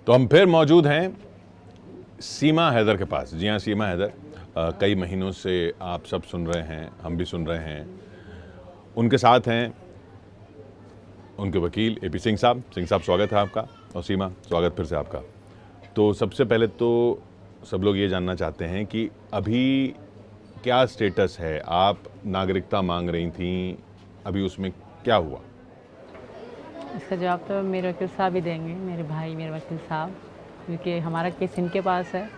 तो हम फिर मौजूद हैं सीमा हैदर के पास। जी हाँ, सीमा हैदर कई महीनों से आप सब सुन रहे हैं, हम भी सुन रहे हैं। उनके साथ हैं उनके वकील एपी सिंह साहब। सिंह साहब, स्वागत है आपका। और सीमा, स्वागत फिर से आपका। तो सबसे पहले तो सब लोग ये जानना चाहते हैं कि अभी क्या स्टेटस है। आप नागरिकता मांग रही थी, अभी उसमें क्या हुआ? इसका जवाब तो मेरे वकील साहब ही देंगे, मेरे भाई मेरे वकील साहब, क्योंकि हमारा केस इनके पास है।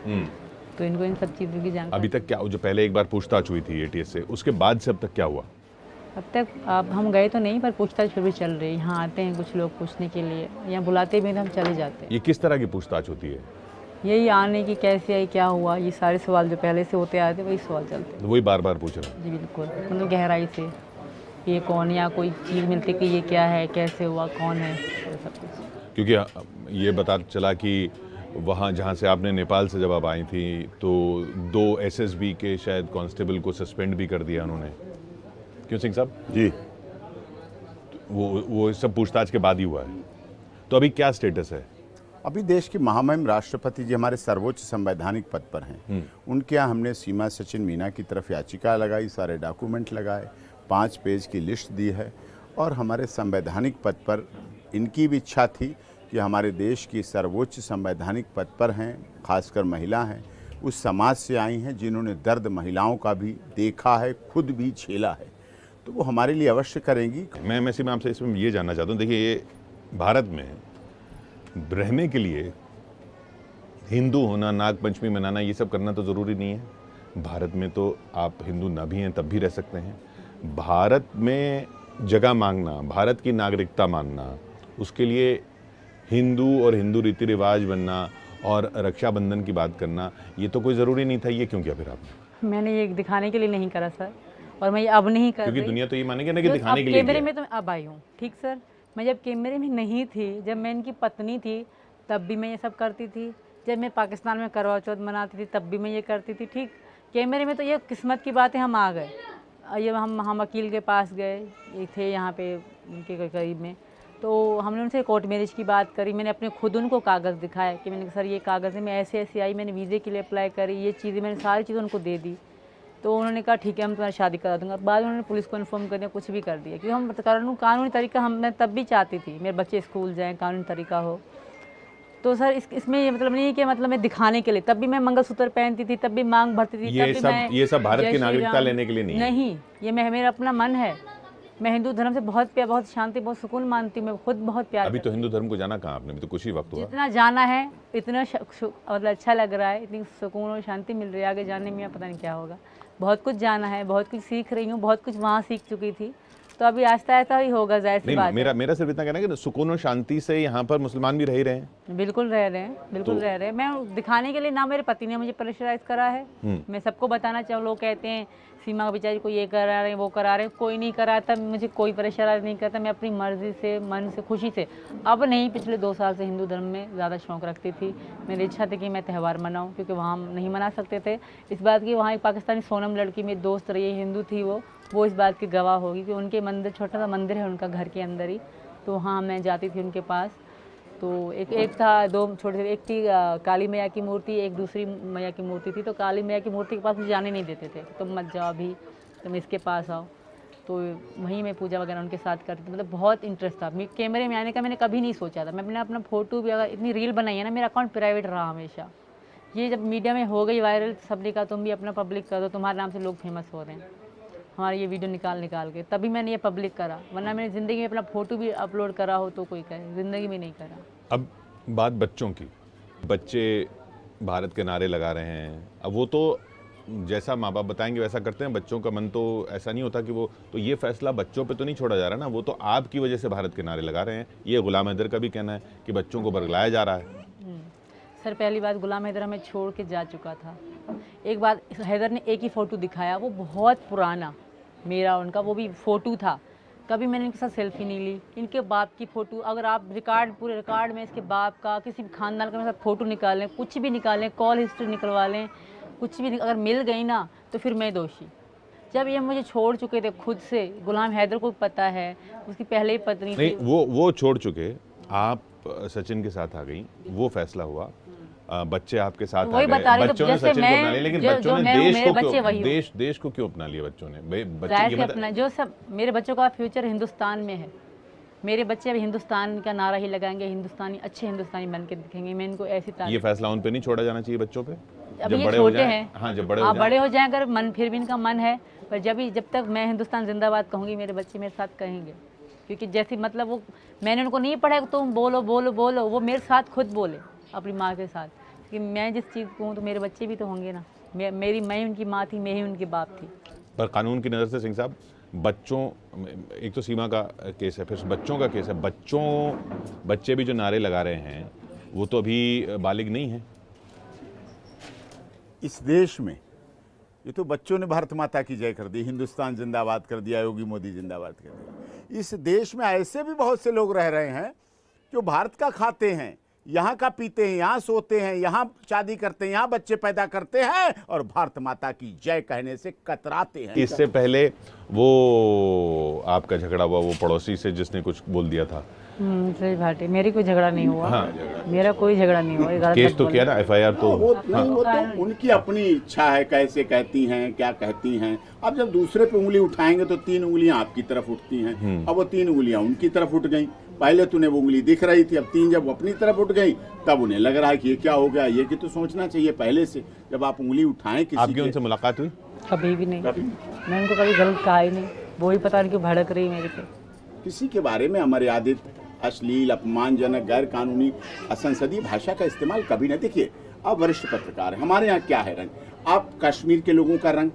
तो इनको इन सब चीज़ों की जानकारी। अभी तक क्या, जो पहले एक बार पूछताछ हुई थी एटीएस से, उसके बाद से अब तक क्या हुआ? अब तक अब हम गए तो नहीं, पर पूछताछ फिर भी चल रही है। यहाँ आते हैं कुछ लोग पूछने के लिए, यहाँ बुलाते भी तो हम चले जाते हैं। ये किस तरह की पूछताछ होती है? यही आने की कैसे आई, क्या हुआ, ये सारे सवाल जो पहले से होते आए थे वही सवाल चलते हैं। तो वही बार बार पूछ रहे हैं? जी बिल्कुल, मतलब गहराई से ये कौन, या कोई चीज़ मिलती कि ये क्या है, कैसे हुआ, कौन है, ये सब कुछ। क्योंकि ये पता चला कि वहाँ जहाँ से आपने नेपाल से जब आप आई थी तो 2 एसएसबी के शायद कांस्टेबल को सस्पेंड भी कर दिया उन्होंने। क्यों सिंह साहब? जी, वो सब पूछताछ के बाद ही हुआ है। तो अभी क्या स्टेटस है? अभी देश के महामहिम राष्ट्रपति जी हमारे सर्वोच्च संवैधानिक पद पर हैं। उनके यहाँ हमने सीमा सचिन मीना की तरफ याचिका लगाई, सारे डॉक्यूमेंट लगाए, 5 पेज की लिस्ट दी है। और हमारे संवैधानिक पद पर इनकी भी इच्छा थी कि हमारे देश की सर्वोच्च संवैधानिक पद पर हैं, खासकर महिला हैं, उस समाज से आई हैं जिन्होंने दर्द महिलाओं का भी देखा है, खुद भी झेला है, तो वो हमारे लिए अवश्य करेंगी। मैं सीमा आपसे इसमें ये जानना चाहता हूँ, देखिए ये भारत में रहने के लिए हिंदू होना, नाग पंचमी मनाना, ये सब करना तो ज़रूरी नहीं है। भारत में तो आप हिंदू ना भी हैं तब भी रह सकते हैं। भारत में जगह मांगना, भारत की नागरिकता मांगना, उसके लिए हिंदू और हिंदू रीति रिवाज बनना और रक्षाबंधन की बात करना, ये तो कोई ज़रूरी नहीं था। ये क्यों किया फिर आपने? मैंने ये दिखाने के लिए नहीं करा सर, और मैं ये अब नहीं कर क्योंकि रही। दुनिया तो ये मानेगी ना कि दिखाने के लिए कैमरे किया। में तो मैं अब आई हूँ, ठीक सर। मैं जब कैमरे में नहीं थी, जब मैं इनकी पत्नी थी, तब भी मैं ये सब करती थी। जब मैं पाकिस्तान में करवा चौथ मनाती थी, तब भी मैं ये करती थी, ठीक। कैमरे में तो ये किस्मत की बात है, हम आ गए। ये हम वकील के पास गए, ये थे यहाँ पे उनके करीब में, तो हमने उनसे कोर्ट मैरिज की बात करी। मैंने अपने खुद उनको कागज़ दिखाए कि मैंने सर ये कागज़ है, मैं ऐसे ऐसे आई, मैंने वीज़े के लिए अप्लाई करी, ये चीज़ें मैंने सारी चीज़ें उनको दे दी। तो उन्होंने कहा ठीक है, हम तुम्हारी शादी करा दूंगा। बाद में उन्होंने पुलिस को इन्फॉर्म कर दिया, कुछ भी कर दिया, क्योंकि हम कानूनी तरीका मैं तब भी चाहती थी मेरे बच्चे स्कूल जाएं, कानूनी तरीका हो। तो सर इसमें ये मतलब नहीं है कि मतलब मैं दिखाने के लिए, तब भी मैं मंगलसूत्र पहनती थी, तब भी मांग भरती थी, ये सब भारत की नागरिकता लेने के लिए नहीं है। नहीं, ये मेरा अपना मन है। मैं हिंदू धर्म से बहुत प्यार, बहुत शांति, बहुत सुकून मानती हूँ। मैं खुद बहुत प्यार। अभी तो हिंदू धर्म को जाना कहाँ आपने? अभी तो कुछ ही वक्त हुआ। जितना जाना है इतना मतलब अच्छा लग रहा है, इतनी सुकून और शांति मिल रही है। आगे जाने में पता नहीं क्या होगा। बहुत कुछ जाना है, बहुत कुछ सीख रही हूँ, बहुत कुछ वहाँ सीख चुकी थी, तो अभी आहिस्ता आहिस्ता ही होगा, जाहिर सी बात है। मेरा सिर्फ इतना कहना है कि सुकून और शांति से यहाँ पर मुसलमान भी रह रहे हैं। बिल्कुल रह रहे हैं, बिल्कुल रह रहे हैं। मैं दिखाने के लिए ना, मेरे पति ने मुझे प्रेशराइज करा है। मैं सबको बताना चाहूँ, लोग कहते हैं सीमा बेचारी को ये करा रहे हैं, वो करा रहे हैं। कोई नहीं कराता, मुझे कोई प्रेशराइज नहीं करता। मैं अपनी मर्जी से, मन से, खुशी से, अब नहीं, पिछले 2 साल से हिंदू धर्म में ज़्यादा शौक़ रखती थी। मेरी इच्छा थी कि मैं त्यौहार मनाऊँ, क्योंकि वहाँ हम नहीं मना सकते थे। इस बात की, वहाँ एक पाकिस्तानी सोनम लड़की मेरी दोस्त रही है, हिंदू थी वो इस बात की गवाह होगी कि उनके मंदिर, छोटा सा मंदिर है उनका घर के अंदर ही, तो वहाँ मैं जाती थी उनके पास। तो एक था, 2 छोटे थे, एक थी काली मैया की मूर्ति, एक दूसरी मैया की मूर्ति थी। तो काली मैया की मूर्ति के पास मुझे जाने नहीं देते थे, तुम मत जाओ अभी, तुम इसके पास आओ। तो वहीं मैं पूजा वगैरह उनके साथ करती थी। मतलब बहुत इंटरेस्ट था। कैमरे में आने का मैंने कभी नहीं सोचा था। मैंने अपना फ़ोटो भी, अगर इतनी रील बनाई है ना, मेरा अकाउंट प्राइवेट रहा हमेशा। ये जब मीडिया में हो गई वायरल, सबने कहा तुम भी अपना पब्लिक कर दो, तुम्हारे नाम से लोग फेमस हो रहे हैं, हमारे ये वीडियो निकाल के, तभी मैंने ये पब्लिक करा। वरना मैंने ज़िंदगी में अपना फ़ोटो भी अपलोड करा हो तो कोई कहे, ज़िंदगी में नहीं करा। अब बात बच्चों की, बच्चे भारत के नारे लगा रहे हैं। अब वो तो जैसा माँ बाप बताएंगे वैसा करते हैं। बच्चों का मन तो ऐसा नहीं होता कि वो, तो ये फैसला बच्चों पे तो नहीं छोड़ा जा रहा ना, वो तो आपकी वजह से भारत के नारे लगा रहे हैं। ये गुलाम हैदर का भी कहना है कि बच्चों को बरगलाया जा रहा है। सर पहली बात, गुलाम हैदर हमें छोड़ के जा चुका था। एक बात, हैदर ने एक ही फ़ोटो दिखाया, वो बहुत पुराना, मेरा उनका वो भी फ़ोटो था। कभी मैंने इनके साथ सेल्फी नहीं ली। इनके बाप की फ़ोटो, अगर आप पूरे रिकॉर्ड में इसके बाप का, किसी भी खानदान का मेरे साथ फ़ोटो निकालें, कुछ भी निकालें, कॉल हिस्ट्री निकलवा लें, कुछ भी अगर मिल गई ना, तो फिर मैं दोषी। जब ये मुझे छोड़ चुके थे खुद से, गुलाम हैदर को पता है, उसकी पहले ही पत्नी नहीं, थी। वो छोड़ चुके। आप सचिन के साथ आ गई, वो फैसला हुआ, बच्चे आपके साथ आ वही गए, बता रही, तो बच्चों ने जैसे सचिन को मैं- अपना लिया, लेकिन जो- बच्चों जो ने मैं हूँ, देश मेरे को बच्चे क्यों, वही हो। देश को क्यों अपना लिया बच्चों ने? बच्चे जाहिर ये से मतलब अपना जो सब मेरे बच्चों का फ्यूचर हिंदुस्तान में है। मेरे बच्चे अभी हिंदुस्तान का नारा ही लगाएंगे, हिंदुस्तानी अच्छे हिंदुस्तानी बन के दिखेंगे। मैं इनको ऐसी ये तारीफ, फैसला उन पे नहीं छोड़ा जाना चाहिए बच्चों पे? अभी जब ये बड़े हो छोटे जाएं, हैं। हाँ जब बड़े हो हाँ, जाएं, बड़े हो जाएं अगर मन, फिर भी इनका मन है, पर जब तक मैं हिंदुस्तान जिंदाबाद कहूँगी, मेरे बच्चे मेरे साथ कहेंगे। क्योंकि जैसे मतलब वो, मैंने उनको नहीं पढ़ा कि तुम बोलो बोलो बोलो, वो मेरे साथ खुद बोले अपनी माँ के साथ कि मैं जिस चीज़ को हूँ तो मेरे बच्चे भी तो होंगे ना। मैं उनकी माँ थी, मैं ही उनकी बाप थी। पर कानून की नज़र से सिंह साहब, बच्चों, एक तो सीमा का केस है, फिर बच्चों का केस है। बच्चे भी जो नारे लगा रहे हैं वो तो अभी बालिग नहीं है। इस देश में ये तो बच्चों ने भारत माता की जय कर दी, हिंदुस्तान जिंदाबाद कर दिया, योगी मोदी जिंदाबाद कर दिया। इस देश में ऐसे भी बहुत से लोग रह रहे हैं जो भारत का खाते हैं, यहाँ का पीते हैं, यहाँ सोते हैं, यहाँ शादी करते हैं, यहाँ बच्चे पैदा करते हैं और भारत माता की जय कहने से कतराते हैं। इससे पहले वो आपका झगड़ा हुआ वो पड़ोसी से जिसने कुछ बोल दिया था, सही बात है, मेरी कोई झगड़ा नहीं हुआ। हाँ। मेरा कोई झगड़ा नहीं हुआ। ये गलत केस मत तो बोलो। किया ना, FIR तो वो नहीं, वो तो उनकी अपनी इच्छा है, कैसे कहती हैं, क्या कहती हैं। अब जब दूसरे पे उंगली उठाएंगे तो 3 उंगलियां आपकी तरफ उठती हैं। अब वो 3 उंगलियां उनकी तरफ उठ गई। पहले तूने वो उंगली दिख रही थी, अब 3 जब अपनी तरफ उठ गई तब उन्हें लग रहा है कि ये क्या हो गया। ये कि तो सोचना चाहिए पहले से, जब आप उंगली उठाएं किसी आपकी के। उनसे मुलाकात हुई? कभी भी नहीं। कभी मैं उनको कभी गलत कहा ही नहीं। वो ही पता नहीं क्यों भड़क रही मेरे पे। किसी के बारे में अमर्यादित, अश्लील, अपमानजनक, गैर कानूनी, असंसदीय भाषा का इस्तेमाल कभी न। देखिए, आप वरिष्ठ पत्रकार हैं, हमारे यहाँ क्या है रंग, आप कश्मीर के लोगों का रंग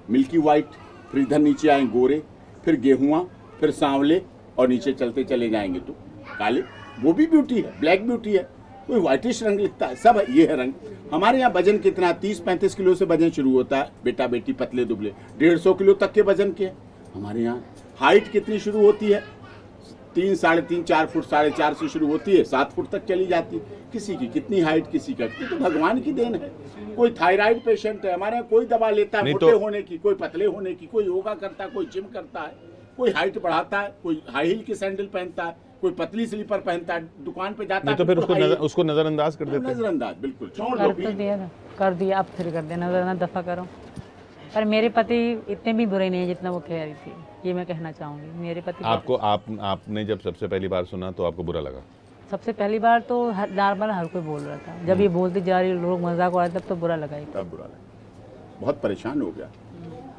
मिल्की वाइट, फिर इधर नीचे आए गोरे, फिर गेहुआ, फिर सांवले और नीचे चलते चले जाएंगे तो काले। वो भी ब्यूटी है, ब्लैक ब्यूटी है। कोई व्हाइटिश रंग लिखता है, सब ये है रंग। हमारे यहाँ वजन कितना, 30-35 किलो से वजन शुरू होता है, बेटा बेटी पतले दुबले 150 किलो तक के वजन के। हमारे यहाँ हाइट कितनी शुरू होती है, 3, 3.5, 4 फुट, 4.5 से शुरू होती है, 7 फुट तक चली जाती। किसी की कितनी हाइट, किसी का कितनी, तो भगवान की देन है। कोई थायराइड पेशेंट है हमारे यहाँ, कोई दवा लेता है नहीं मोटे तो- होने की, कोई पतले होने की, कोई योगा करता है, कोई जिम करता है, कोई हाइट बढ़ाता है, कोई हाई हील की सैंडल पहनता है, कोई पतली स्लीपर पहनता है, दुकान पे जाता नहीं है तो फिर बिल्कुल उसको नजरअंदाज कर देते हैं। नजरअंदाज, बिल्कुल छोड़ कर दो। तो दिया था, कर दिया, अब फिर कर देना, जरा दफा करो। पर मेरे पति इतने भी बुरे नहीं है जितना वो कह रही थी, ये मैं कहना चाहूँगी। मेरे पति आपने जब सबसे पहली बार सुना तो आपको बुरा लगा? सबसे पहली बार तो नॉर्मल हर कोई बोल रहा था। जब ये बोलती जा रही, लोग मजाक उड़ा रहे, तब तो बुरा लगा ही। तब बुरा लगा, बहुत परेशान हो गया।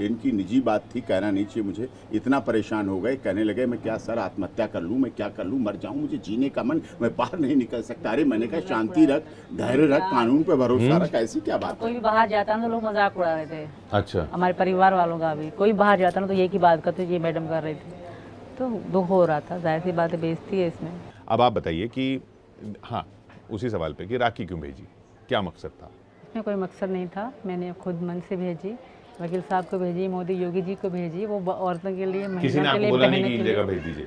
इनकी निजी बात थी, कहना नहीं चाहिए मुझे। इतना परेशान हो गए, कहने लगे मैं क्या सर आत्महत्या कर लूं, मैं क्या कर लूं, मर जाऊं, मुझे जीने का मन, मैं बाहर नहीं निकल सकता। अरे मैंने कहा शांति रख, धैर्य रख, कानून पे भरोसा रख, ऐसी क्या बात है। कोई भी बाहर जाता ना तो लोग मजाक उड़ा रहे थे, अच्छा, हमारे परिवार वालों का भी। कोई बाहर जाता ना तो ये की बात करते, ये मैडम कर रही थी, तो दुख हो रहा था। जाहिर सी बात है, बेइज्जती है इसमें। अब आप बताइए कि हाँ, उसी सवाल पे कि राखी क्यों भेजी, क्या मकसद था? इसमें कोई मकसद नहीं था, मैंने खुद मन से भेजी। वकील साहब को भेजी, मोदी योगी जी को भेजी, वो औरतों के लिए, किसी ने महिला के आपको लिए, बोला नहीं बहनों कि के इन लिए जगह भेज दीजिए?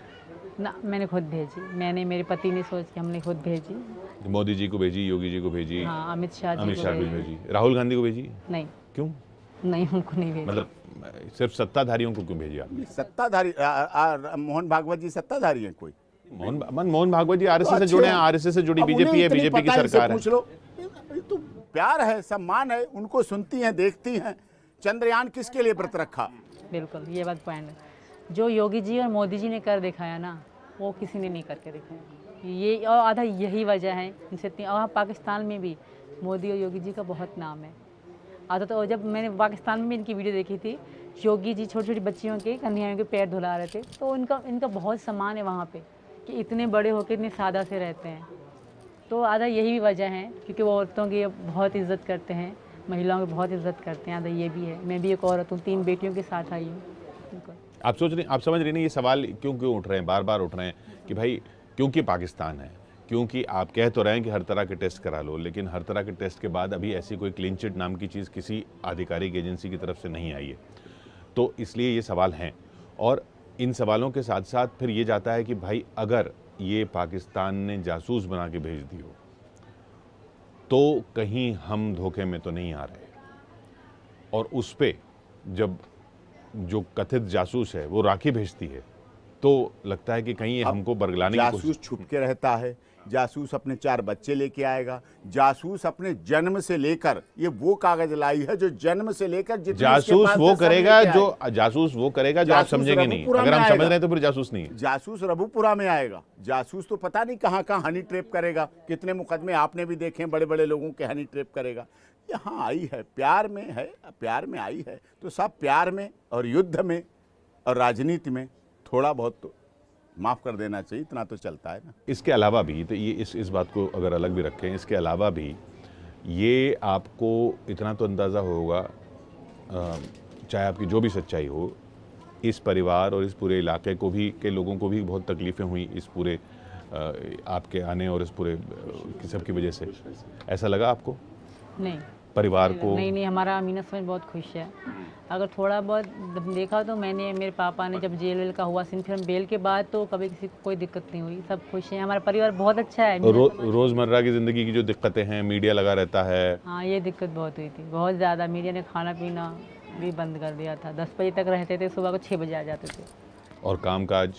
ना, मैंने खुद भेजी। मैंने, मेरे पति ने सोच के हमने खुद भेजी। मोदी जी को भेजी, योगी जी को भेजी, हाँ, अमित शाह जी अमित को शाह को भेजी। भेजी, राहुल गांधी को भेजी? नहीं क्यों? नहीं, उनको नहीं भेजी। मतलब सिर्फ सत्ताधारियों को क्यों भेजी आपने? सत्ताधारी मोहन भागवत जी सत्ताधारी हैं कोई? मोहन भागवत जी आरएसएस से जुड़े हैं, आरएसएस से जुड़ी अब बीजेपी उन्हें है, इतनी बीजेपी की पता है, इनसे सरकार है। पूछ लो। ये तो प्यार है, सम्मान है, उनको सुनती हैं, देखती हैं। चंद्रयान किसके लिए व्रत रखा? बिल्कुल, ये बात पॉइंट है। जो योगी जी और मोदी जी ने कर दिखाया ना, वो किसी ने नहीं करके दिखाया। ये और आधा यही वजह है इनसे। और पाकिस्तान में भी मोदी और योगी जी का बहुत नाम है। आधा तो जब मैंने पाकिस्तान में भी इनकी वीडियो देखी थी, योगी जी छोटी छोटी बच्चियों के, कन्याओं के पैर धुला रहे थे, तो इनका बहुत सम्मान है वहाँ पे कि इतने बड़े होकर इतने सादा से रहते हैं। तो आधा यही भी वजह है, क्योंकि वो औरतों की बहुत इज्जत करते हैं, महिलाओं की बहुत इज्जत करते हैं। आधा ये भी है। मैं भी एक औरत हूँ, 3 बेटियों के साथ आई हूँ। आप सोच रहे, आप समझ रही नहीं ये सवाल क्यों उठ रहे हैं, बार बार उठ रहे हैं कि भाई क्योंकि पाकिस्तान है, क्योंकि आप कह तो रहे हैं कि हर तरह के टेस्ट करा लो, लेकिन हर तरह के टेस्ट के बाद अभी ऐसी कोई क्लीन चिट नाम की चीज़ किसी आधिकारिक एजेंसी की तरफ से नहीं आई है। तो इसलिए ये सवाल हैं, और इन सवालों के साथ साथ फिर ये जाता है कि भाई अगर ये पाकिस्तान ने जासूस बना के भेज दी हो तो कहीं हम धोखे में तो नहीं आ रहे। और उस पे जब जो कथित जासूस है वो राखी भेजती है तो लगता है कि कहीं ये हमको बरगलाने की कोशिश। जासूस छुप के रहता है, जासूस अपने 4 बच्चे लेके आएगा, जासूस अपने जन्म से लेकर, ये वो कागज लाई है जो जन्म से लेकर जितने इसके जासूस पास वो है, सब करेगा लेके जो आएगा। जासूस वो करेगा जो आप जासूस समझेंगे नहीं। रघुपुरा अगर में हम समझ आएगा। रहे हैं तो फिर जासूस नहीं है। जासूस रबुपुरा में आएगा। जासूस तो पता नहीं कहाँ कहाँ हनी ट्रैप करेगा, कितने मुकदमे आपने भी देखे, बड़े बड़े लोगों के हनी ट्रैप करेगा। यहाँ आई है, प्यार में है, प्यार में आई है, तो सब प्यार में और युद्ध में और राजनीति में थोड़ा बहुत तो माफ़ कर देना चाहिए, इतना तो चलता है ना। इसके अलावा भी तो ये इस बात को अगर अलग भी रखें, इसके अलावा भी ये आपको इतना तो अंदाज़ा होगा, चाहे आपकी जो भी सच्चाई हो, इस परिवार और इस पूरे इलाके को भी के लोगों को भी बहुत तकलीफ़ें हुई इस पूरे आपके आने और इस पूरे सब की वजह से। ऐसा लगा आपको नहीं, परिवार को? नहीं, हमारा अमीना समझ बहुत खुश है। अगर थोड़ा बहुत देखा तो मैंने, मेरे पापा ने जब जेल वेल का हुआ सीन, फिर बेल के बाद तो कभी किसी को कोई दिक्कत नहीं हुई, सब खुश हैं। हमारा परिवार बहुत अच्छा है। रोज़मर्रा की ज़िंदगी की जो दिक्कतें हैं, मीडिया लगा रहता है। हाँ, ये दिक्कत बहुत हुई थी, बहुत ज़्यादा। मीडिया ने खाना पीना भी बंद कर दिया था। 10 बजे तक रहते थे, सुबह को 6 बजे आ जाते थे। और कामकाज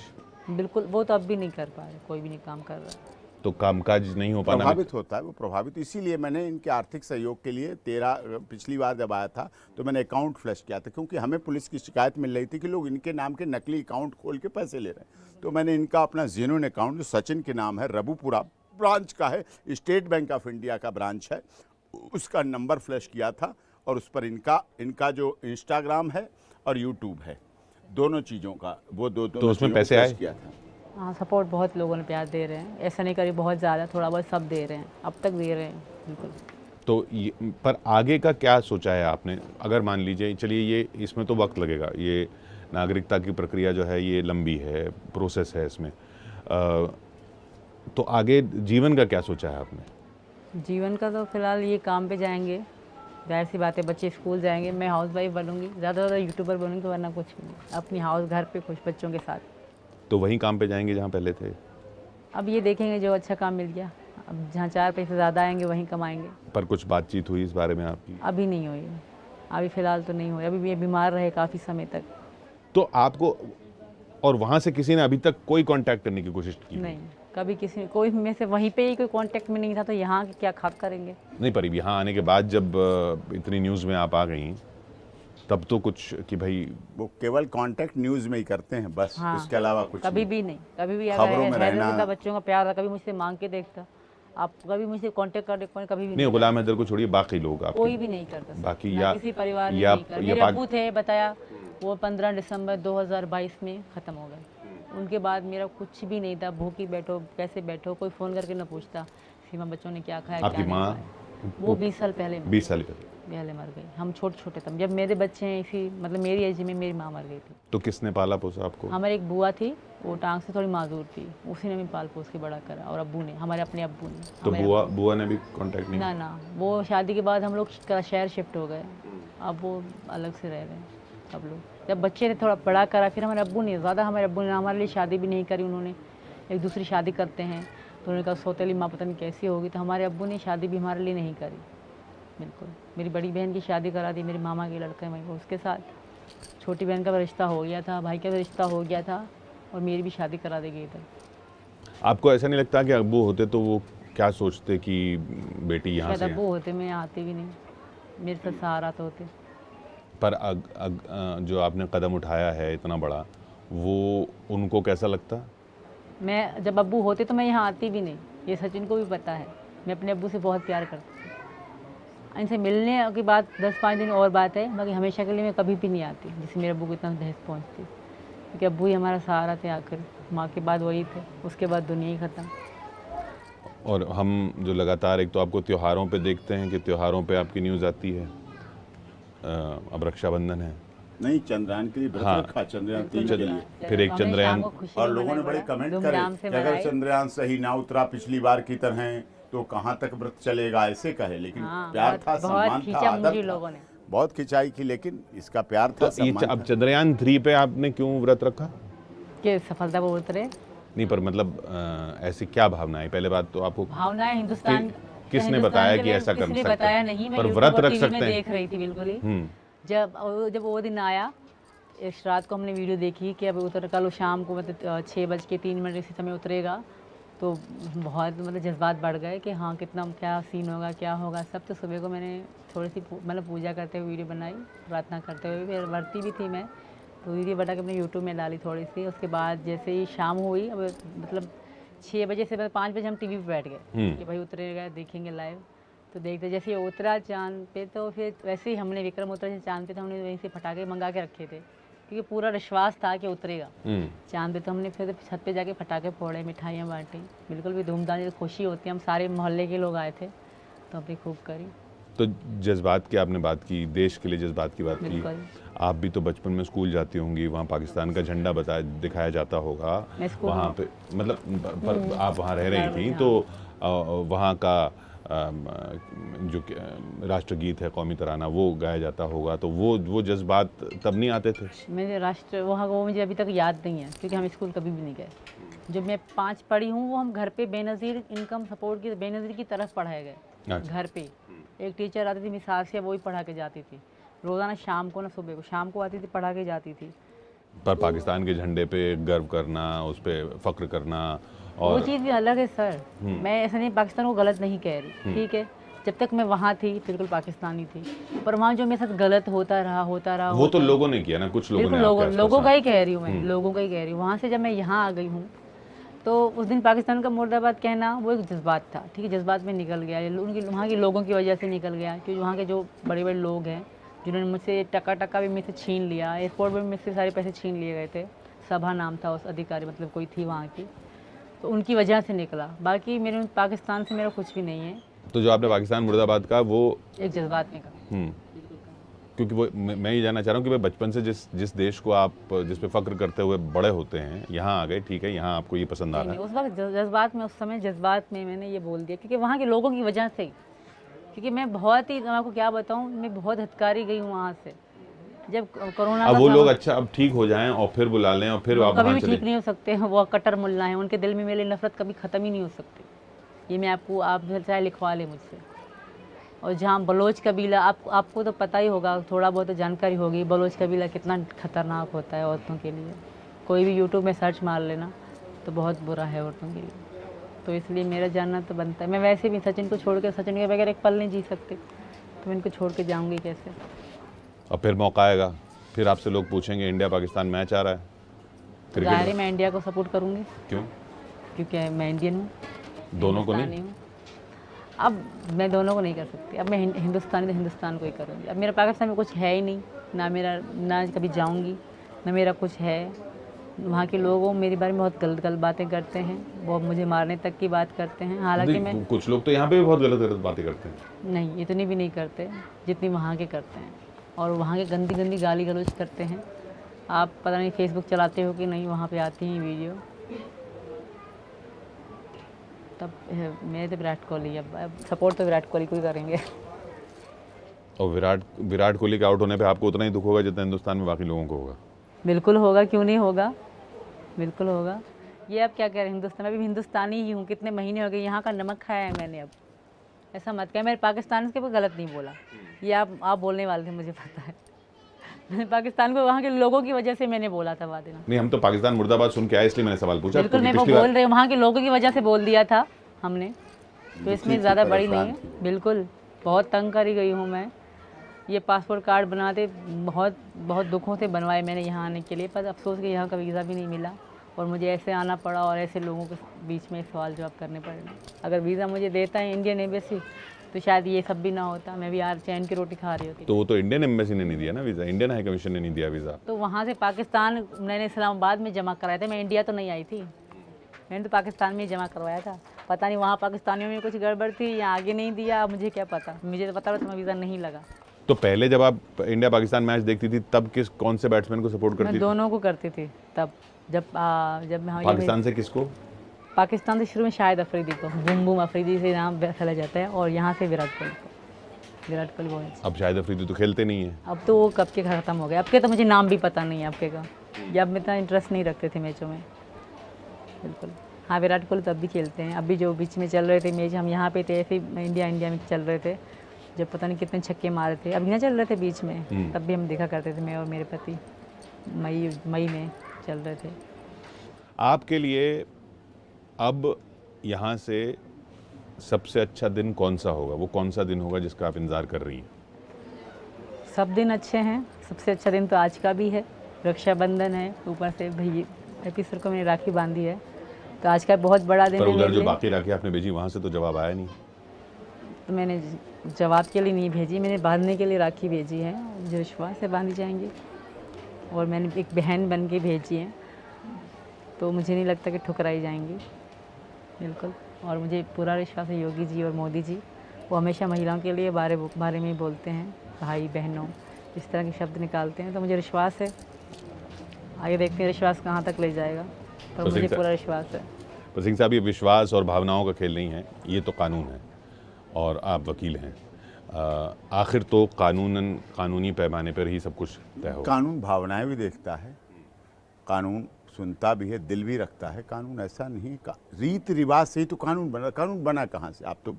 बिल्कुल, वो तो अब भी नहीं कर पा रहे, कोई भी नहीं काम कर रहा। तो कामकाज नहीं हो पाना प्रभावित होता है, वो प्रभावित। इसीलिए मैंने इनके आर्थिक सहयोग के लिए पिछली बार जब आया था तो मैंने अकाउंट फ्लश किया था, क्योंकि हमें पुलिस की शिकायत मिल रही थी कि लोग इनके नाम के नकली अकाउंट खोल के पैसे ले रहे हैं। तो मैंने इनका अपना जेन्युइन अकाउंट, जो सचिन के नाम है, रबुपुरा ब्रांच का है, स्टेट बैंक ऑफ इंडिया का ब्रांच है, उसका नंबर फ्लश किया था। और उस पर इनका जो इंस्टाग्राम है और यूट्यूब है, दोनों चीज़ों का वो दो तो उसमें पैसे आए? किया था। हाँ, सपोर्ट बहुत लोगों ने प्यार दे रहे हैं, ऐसा नहीं करी बहुत ज़्यादा, थोड़ा बहुत सब दे रहे हैं, अब तक दे रहे हैं बिल्कुल। तो पर आगे का क्या सोचा है आपने? अगर मान लीजिए, चलिए ये इसमें तो वक्त लगेगा, ये नागरिकता की प्रक्रिया जो है ये लंबी है, प्रोसेस है इसमें, तो आगे जीवन का क्या सोचा है आपने? जीवन का तो फिलहाल ये काम पे जाएंगे, जाहिर सी बात है, बच्चे स्कूल जाएंगे, मैं हाउस वाइफ बनूंगी, ज़्यादा से ज़्यादा यूट्यूबर बनूंगी, वरना कुछ भी नहीं, अपनी हाउस घर पे खुश बच्चों के साथ। तो वहीं काम पे जाएंगे जहाँ पहले थे? अब ये देखेंगे जो अच्छा काम मिल गया, अब जहाँ 4 पैसे ज़्यादा आएंगे वहीं कमाएंगे। पर कुछ बातचीत हुई इस बारे में आपकी? अभी नहीं हुई, अभी फ़िलहाल तो नहीं हुई, अभी ये बीमार रहे काफ़ी समय तक। तो आपको और वहाँ से किसी ने अभी तक कोई कांटेक्ट करने की कोशिश की? नहीं, कभी किसी कोई में से वहीं पे ही कोई कांटेक्ट में नहीं था, तो यहाँ के क्या खाक करेंगे? नहीं, पर यहाँ आने के बाद जब इतनी न्यूज़ में आप आ गई, तब तो कुछ कि भाई वो केवल कांटेक्ट न्यूज़ में ही करते हैं बस। हाँ, उसके अलावा कुछ कभी नहीं। भी नहीं, कभी भी खबरों में रहना। बच्चों का प्यार था, कभी मुझसे मांग के देखता, आप कभी मुझसे कांटेक्ट कर कभी भी नहीं, गुलाम हैदर को छोड़िए, बाकी लोग आप कोई भी नहीं करता सर। बाकी ना या किसी परिवार ने या, नहीं करा। या मेरे पाक- अब्बू थे, बताया, वो 15 दिसंबर 2022 में ख़त्म हो गए। उनके बाद मेरा कुछ भी नहीं था, भूखी बैठो, कैसे बैठो, कोई फ़ोन करके ना पूछता सीमा बच्चों ने क्या खाया, आपकी क्या नहीं माँ? खाया। वो 20 साल पहले 20 साल पहले। मर गई, हम छोटे छोटे थे, जब मेरे बच्चे हैं इसी मतलब मेरी एज में मेरी माँ मर गई थी। तो किसने पाला पोसा आपको? हमारी एक बुआ थी, वो टांग से थोड़ी माजूर थी, उसी ने भी पाल पोस के बड़ा करा, और अब्बू ने, हमारे अपने अब्बू ने। तो हमारे बुआ ने भी कांटेक्ट नहीं? ना, वो शादी के बाद हम लोग शहर शिफ्ट हो गए, अब वो अलग से रह रहे हैं सब लोग। जब बच्चे ने थोड़ा बड़ा करा, फिर हमारे अब्बू ने हमारे लिए शादी भी नहीं करी, उन्होंने एक दूसरी शादी करते हैं, तो उन्होंने कहा सौतेली माँ पता नहीं कैसी होगी, तो हमारे अब्बू ने शादी भी हमारे लिए नहीं करी बिल्कुल। मेरी बड़ी बहन की शादी करा दी, मेरे मामा के लड़के में उसके साथ, छोटी बहन का भी रिश्ता हो गया था, भाई का भी रिश्ता हो गया था, और मेरी भी शादी करा दी गई थी। आपको ऐसा नहीं लगता कि अब्बू होते तो वो क्या सोचते कि बेटी यहाँ से? अब्बू होते मैं आती भी नहीं, मेरे साथ सहारा तो होते। पर जो आपने कदम उठाया है इतना बड़ा, वो उनको कैसा लगता? मैं जब अब्बू होते तो मैं यहाँ आती भी नहीं, ये सचिन को भी पता है, मैं अपने अब्बू से बहुत प्यार करती हूँ। इनसे मिलने की बात 10-5 दिन और बात है, बाकी हमेशा के लिए मैं कभी भी नहीं आती, जिससे मेरे अब्बू को इतना दहेज पहुँचती, क्योंकि अब्बू ही हमारा सहारा थे, आखिर माँ के बाद वही थे, उसके बाद दुनिया ही ख़त्म। और हम जो लगातार एक तो आपको त्योहारों पे देखते हैं कि त्योहारों पे आपकी न्यूज़ आती है, अब रक्षाबंधन है, नहीं, चंद्रयान के लिए व्रत हाँ। रखा, चंद्रयान 3 के लिए। फिर एक हमें चंद्रयान, शाम को खुशी और में लोगों ने मनाया बड़े गया, कमेंट धूमधाम करे से कि अगर मनाए। चंद्रयान सही ना उतरा पिछली बार की तरह तो कहाँ तक व्रत चलेगा, ऐसे कहे। लेकिन हाँ, प्यार था, बहुत सम्मान था, खींचा आदर मुझे था। लोगों ने। बहुत खिंचाई की, लेकिन इसका प्यार था, तो ये सम्मान अब था। चंद्रयान 3 पे आपने क्यों व्रत रखा? कि सफलता वो उतरे। नहीं, पर मतलब ऐसी क्या भावना है? पहले बात तो आपको भावनाएं हिंदुस्तान किसने हिंदुस्तान बताया के कि लिए ऐसा कर किसी ने सकते हैं? बताया नहीं, मैं पर YouTube व्रत और रख TV सकते में हैं। देख रही थी बिल्कुल ही। जब वो दिन आया, इस रात को हमने वीडियो देखी कि अब उतर कल शाम को मतलब 6:03 इसी समय उतरेगा, तो बहुत मतलब जज्बात बढ़ गए कि हाँ कितना क्या सीन होगा क्या होगा सब। तो सुबह को मैंने थोड़ी सी मतलब पूजा करते हुए वीडियो बनाई, प्रार्थना करते हुए, फिर वर्ती भी थी मैं, तो वीडियो बना के अपने यूट्यूब में डाली थोड़ी सी। उसके बाद जैसे ही शाम हुई, अब मतलब 6 बजे से 5 बजे हम टीवी पे बैठ गए कि भाई उतरेगा देखेंगे लाइव। तो देखते जैसे ये उतरा चांद पे, तो फिर वैसे ही हमने विक्रम उतरा चांद पे, तो हमने वहीं से पटाखे मंगा के रखे थे क्योंकि पूरा विश्वास था कि उतरेगा चांद पे। तो हमने फिर छत पे जाके पटाखे फोड़े, मिठाइयाँ बांटी, बिल्कुल भी धूमधाम खुशी होती है। हम सारे मोहल्ले के लोग आए थे तो हमने खूब करी। तो जज्बात की आपने बात की, देश के लिए जज्बात की बात की। बिल्कुल। आप भी तो बचपन में स्कूल जाती होंगी, वहाँ पाकिस्तान का झंडा दिखाया जाता होगा वहाँ पे, मतलब पर आप वहाँ रह रही थी तो वहाँ का जो राष्ट्रगीत है, कौमी तराना, वो गाया जाता होगा, तो वो जज्बात तब नहीं आते थे? मेरे राष्ट्र वहाँ वो मुझे अभी तक याद नहीं है क्योंकि हम स्कूल कभी भी नहीं गए। जब मैं 5 पढ़ी हूँ वो हम घर पे बेनज़ीर इनकम सपोर्ट की बेनज़ीर की तरफ पढ़ाए गए। घर पे एक टीचर आती थी मिसाल से, वो ही पढ़ा के जाती थी रोज़ाना शाम को, ना सुबह को, शाम को आती थी पढ़ा के जाती थी। पर पाकिस्तान के झंडे पे गर्व करना, उस पर फ़ख्र करना, और वो चीज़ भी अलग है सर। मैं ऐसा नहीं पाकिस्तान को गलत नहीं कह रही, ठीक है, जब तक मैं वहाँ थी बिल्कुल पाकिस्तानी थी, पर वहाँ जो मेरे साथ गलत होता रहा वो तो लोगों ने किया ना, कुछ लोगों ने। लोगों का ही कह रही हूँ मैं, लोगों का ही कह रही हूँ। वहाँ से जब मैं यहाँ आ गई हूँ तो उस दिन पाकिस्तान का मुर्दाबाद कहना वो एक जज्बात था, ठीक है, जज्बात में निकल गया, उनकी वहाँ के लोगों की वजह से निकल गया, क्योंकि वहाँ के जो बड़े बड़े लोग हैं जिन्होंने मुझसे टका भी मुझसे छीन लिया, एयरपोर्ट में मुझसे सारे पैसे छीन लिए गए थे। सभा नाम था उस अधिकारी, मतलब कोई थी वहाँ की, तो उनकी वजह से निकला। बाकी मेरे पाकिस्तान से मेरा कुछ भी नहीं है। तो जो आपने पाकिस्तान मुर्दाबाद का, वो एक जज्बात में कहा, क्योंकि वो मैं ये जानना चाह रहा हूँ कि भाई बचपन से जिस देश को आप जिस पे फ़ख्र करते हुए बड़े होते हैं, यहाँ आ गए, ठीक है, यहाँ आपको ये पसंद आ रहा है। उस वक्त जज्बात में, उस समय जज्बात में मैंने ये बोल दिया क्योंकि वहाँ के लोगों की वजह से, क्योंकि मैं बहुत ही, मैं आपको क्या बताऊँ, मैं बहुत हथकारी गई हूँ वहाँ से। जब कोरोना अब वो लोग अच्छा अब ठीक हो जाएं और फिर बुला लें और फिर आप कभी भी ठीक नहीं हो सकते हैं। वो कट्टर मुल्ला हैं, उनके दिल में मेरी नफरत कभी ख़त्म ही नहीं हो सकती। ये मैं आपको, आप चाहे लिखवा लें मुझसे। और जहाँ बलोच कबीला, आपको तो पता ही होगा, थोड़ा बहुत तो जानकारी होगी, बलोच कबीला कितना खतरनाक होता है औरतों के लिए। कोई भी यूट्यूब में सर्च मार लेना तो बहुत बुरा है औरतों के लिए। तो इसलिए मेरा जानना तो बनता है। मैं वैसे भी सचिन को छोड़ के, सचिन के बगैर एक पल नहीं जी सकते, तो मैं इनको छोड़ के जाऊँगी कैसे। और फिर मौका आएगा, फिर आपसे लोग पूछेंगे इंडिया पाकिस्तान मैच आ रहा है, ज़ाहिर है मैं इंडिया को सपोर्ट करूँगी। क्यों? क्योंकि मैं इंडियन हूँ, दोनों को नहीं? अब मैं दोनों को नहीं कर सकती। अब मैं हिंदुस्तानी तो हिंदुस्तान को ही करूँगी। अब मेरा पाकिस्तान में कुछ है ही नहीं, ना कभी जाऊँगी, ना मेरा कुछ है। वहाँ के लोग मेरे बारे में बहुत गलत बातें करते हैं, वो मुझे मारने तक की बात करते हैं। हालांकि मैं, कुछ लोग तो यहाँ पे भी बहुत गलत बातें करते हैं। नहीं, इतनी भी नहीं करते जितनी वहाँ के करते हैं। और वहाँ के गंदी गाली गलौज करते हैं। आप पता नहीं फेसबुक चलाते हो कि नहीं, वहाँ पे आती हैं वीडियो। तब मेरे तो विराट कोहली, अब सपोर्ट तो विराट कोहली को ही करेंगे। और विराट कोहली के आउट होने पे आपको उतना ही दुख होगा जितना हिंदुस्तान में बाकी लोगों को होगा? बिल्कुल होगा, क्यों नहीं होगा, बिल्कुल होगा। ये अब क्या कह रहे हैं, हिंदुस्तान में भी हिंदुस्तानी ही हूँ, कितने महीने हो गए, यहाँ का नमक खाया है मैंने। अब ऐसा मत कहें, मेरे पाकिस्तान के भी गलत नहीं बोला, ये आप बोलने वाले थे, मुझे पता है। मैंने पाकिस्तान को वहाँ के लोगों की वजह से मैंने बोला था वादे ना। नहीं, हम तो पाकिस्तान मुर्दाबाद सुन के आए, इसलिए मैंने सवाल पूछा। बिल्कुल मैं वो बोल रही हूँ, वहाँ के लोगों की वजह से बोल दिया था हमने, तो इसमें ज़्यादा बड़ी नहीं है। बिल्कुल बहुत तंग करी गई हूँ मैं। ये पासपोर्ट कार्ड बनाते बहुत दुखों से बनवाए मैंने यहाँ आने के लिए, पर अफसोस कि यहाँ का वीज़ा भी नहीं मिला और मुझे ऐसे आना पड़ा और ऐसे लोगों के बीच में सवाल जवाब करने पड़े। अगर वीज़ा मुझे देता है इंडियन एम्बेसी तो शायद ये सब भी ना होता, मैं भी यार चैन की रोटी खा रही होती। तो वो तो इंडियन एम्बेसी ने नहीं दिया ना वीज़ा, इंडियन हाई कमीशन ने नहीं दिया वीज़ा। तो वहाँ से पाकिस्तान मैंने इस्लामाबाद में जमा कराए थे, मैं इंडिया तो नहीं आई थी, मैंने तो पाकिस्तान में ही जमा करवाया था। पता नहीं वहाँ पाकिस्तानियों में कुछ गड़बड़ थी या आगे नहीं दिया, मुझे क्या पता, मुझे तो पता था वीज़ा नहीं लगा। तो पहले जब आप इंडिया पाकिस्तान मैच देखती थी तब कौन से बैट्समैन को सपोर्ट करती मैं थी? दोनों को करती थी तब, जब मैं पाकिस्तान से किसको? पाकिस्तान से शुरू में शाहिद अफरीदी को, बूम अफरीदी से नाम फैला जाता है, और यहाँ से विराट कोहली को। विराट कोहली बहुत अच्छा। अब शाहिद अफरीदी तो खेलते नहीं है। अब तो वो कब के ख़त्म हो गए, अब के तो मुझे नाम भी पता नहीं है आपके का, या अब में इतना इंटरेस्ट नहीं रखते थे मैचों में। बिल्कुल हाँ, विराट कोहली तब भी खेलते हैं। अभी जो बीच में चल रहे थे मैच, हम यहाँ पे थे, ऐसे इंडिया में चल रहे थे, जब पता नहीं कितने छक्के मारे थे, अभी ना चल रहे थे बीच में, तब भी हम देखा करते थे, मैं और मेरे पति। मई में चल रहे थे। आपके लिए अब यहाँ से सबसे अच्छा दिन कौन सा होगा? वो कौन सा दिन होगा जिसका आप इंतज़ार कर रही हैं? सब दिन अच्छे हैं, सबसे अच्छा दिन तो आज का भी है। रक्षाबंधन है, ऊपर से भैया सर को मैंने राखी बांधी है, तो आज का बहुत बड़ा दिन पर है उधर मेरे जो लिए। बाकी राखी आपने भेजी वहाँ से तो जवाब आया नहीं। तो मैंने जवाब के लिए नहीं भेजी, मैंने बांधने के लिए राखी भेजी है, जो विश्वास से बांधी जाएंगी। और मैंने एक बहन बन के भेजी है, तो मुझे नहीं लगता कि ठुकराई जाएंगी, बिल्कुल। और मुझे पूरा विश्वास है योगी जी और मोदी जी, वो हमेशा महिलाओं के लिए बारे में ही बोलते हैं, भाई बहनों, इस तरह के शब्द निकालते हैं। तो मुझे विश्वास है, आगे देखते हैं विश्वास कहाँ तक ले जाएगा, पर मुझे पूरा विश्वास है। पर सिंह साहब, ये विश्वास और भावनाओं का खेल नहीं है, ये तो कानून है और आप वकील हैं। आखिर तो कानूनी पैमाने पर ही सब कुछ तय होगा। कानून भावनाएं भी देखता है, कानून सुनता भी है, दिल भी रखता है। कानून ऐसा नहीं, रीति रिवाज से ही तो कानून बना। कानून बना कहाँ से? आप तो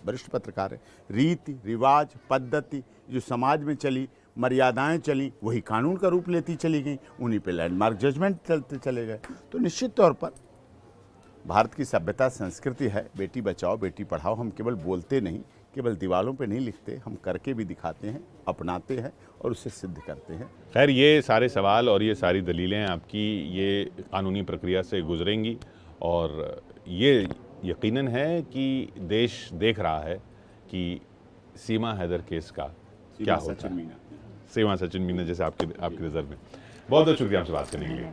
वरिष्ठ पत्रकार हैं। रीति रिवाज, पद्धति जो समाज में चली, मर्यादाएं चली, वही कानून का रूप लेती चली गई, उन्हीं पे लैंडमार्क जजमेंट चलते चले गए। तो निश्चित तौर पर भारत की सभ्यता संस्कृति है, बेटी बचाओ बेटी पढ़ाओ। हम केवल बोलते नहीं, केवल दीवारों पे नहीं लिखते, हम करके भी दिखाते हैं, अपनाते हैं और उसे सिद्ध करते हैं। खैर, ये सारे सवाल और ये सारी दलीलें आपकी ये कानूनी प्रक्रिया से गुजरेंगी और ये यकीनन है कि देश देख रहा है कि सीमा हैदर केस का क्या होता है। सीमा सचिन मीना जैसे आपके रिजर्व में। बहुत बहुत शुक्रिया आपसे बात करने के लिए।